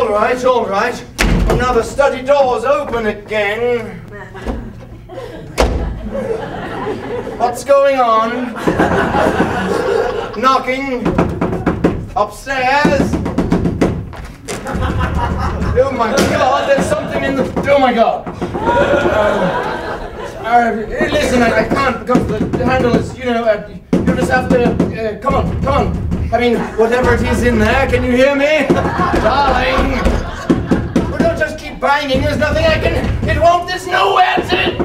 All right, all right. Well, now the study door's open again. What's going on? Knocking. Upstairs. Oh my God, there's something in the... Oh my God. Listen, I can't because the handle is, you just have to... come on, come on. I mean, whatever it is in there, can you hear me? Darling. Well, don't just keep banging, there's nothing I can... there's nowhere to...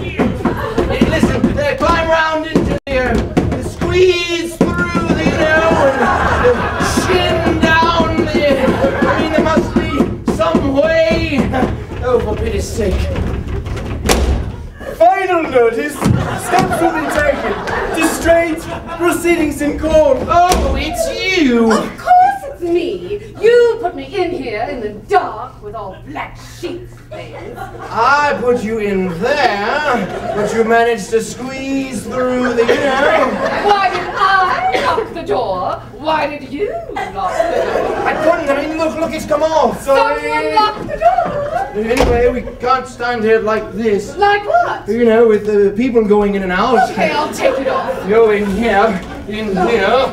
Listen, climb round into the squeeze through the, and shin down the... I mean, there must be some way. Oh, for pity's sake. Final notice, steps will be taken. Distraint, proceedings in court. Oh, it's you. Of course it's me. You put me in here in the dark with all black sheets things. I put you in there, but you managed to squeeze through the, Why did I lock the door? Why did you lock the door? I couldn't. I mean, look, it's come off. Someone locked the door. Anyway, we can't stand here like this. Like what? With the people going in and out. Okay, I'll take it off. Go in here, in here.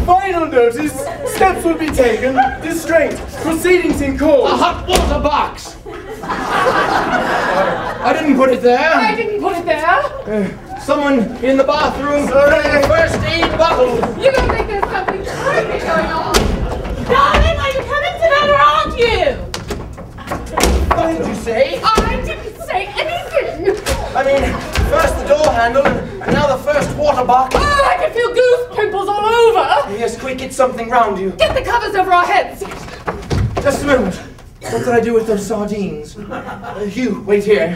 Final notice, steps will be taken. Distraint, proceedings in court. A hot water box. I didn't put it there. I didn't put it there. Someone in the bathroom bringing a first aid bottle. You don't think there's something creepy going on? Darling, are you coming to bed or aren't you? What did you say? I didn't say anything. I mean, first the door handle, and now the first water box. Oh, I can feel goose pimples all over. Yes, quick, get something round you. Get the covers over our heads. Just a moment. What did I do with those sardines? Hugh, wait here.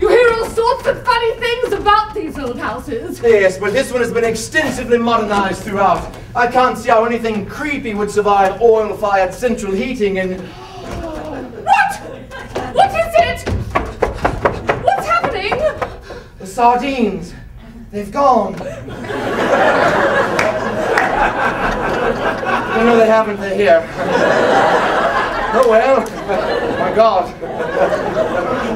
You hear all sorts of funny things about these old houses. Yes, but this one has been extensively modernized throughout. I can't see how anything creepy would survive oil-fired central heating and... What? What is it? What's happening? The sardines. They've gone. No, they haven't. They're here. Oh, well. My God.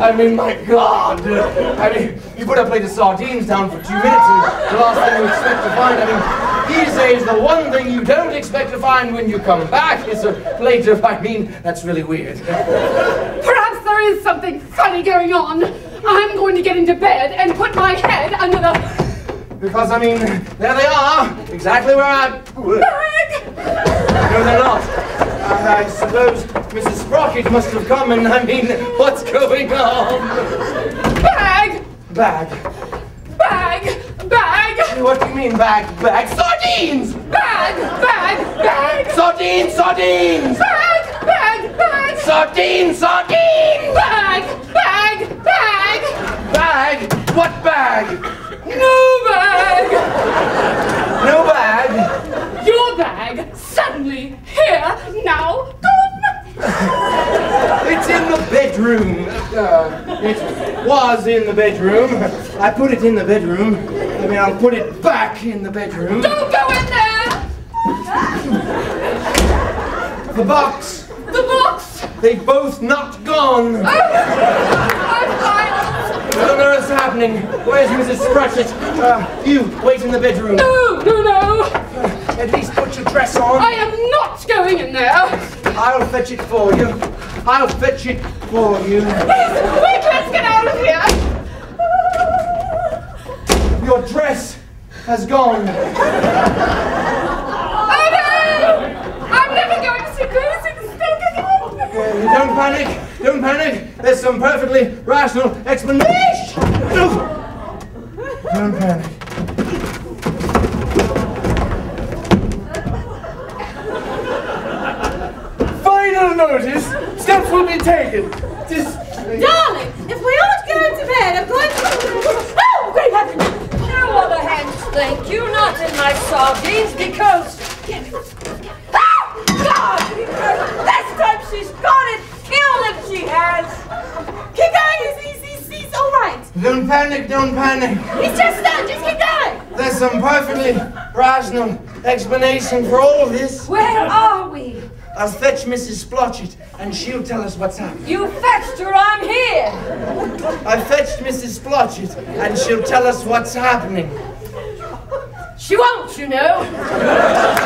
I mean, my God. I mean, you put a plate of sardines down for 2 minutes and the last thing you expect to find, I mean, these days the one thing you don't expect to find when you come back is a plate of, that's really weird. Perhaps there is something funny going on. I'm going to get into bed and put my head under the... Because, I mean, there they are. Exactly where I... bag. No, they're not. I suppose Mrs. Sprocket must have come and, what's going on? Bag. Bag. Bag. Bag. What do you mean, bag? Bag? Sardines! Bag. Bag. Bag. Sardines! Sardines! Bag. Bag. Bag. Sardines! Sardines! Bag. Bag. Bag. Bag? What bag? No bag. No bag? Your bag. Suddenly here. Now gone. It's in the bedroom. It was in the bedroom. I put it in the bedroom. I'll put it back in the bedroom. Don't go in there. The box. The box. They've both not gone. Oh, I'm fine. I don't know what's happening. Where's Mrs. Pratchett? You, wait in the bedroom. No, no, no. At least put your dress on. I am not going in there. I'll fetch it for you. I'll fetch it for you. Please, quick, let's get out of here. Your dress has gone. Oh no! I'm never going to see Goosey Stick again. Don't panic. Don't panic. There's some perfectly rational explanation. Don't panic. Final notice, steps will be taken. Darling, if we aren't going to bed, I'm going to... Oh, great heavens! No other hands, thank you. Not in my sardines, because... Oh, God! This time she's got it! Killed him, she has! Keep going, he's all right. Don't panic. Don't panic. He's just stunned, just keep going. There's some perfectly rational explanation for all this. Where are we? I'll fetch Mrs. Splotchet, and she'll tell us what's happening. You fetched her, I'm here. I fetched Mrs. Splotchet, and she'll tell us what's happening. She won't, you know.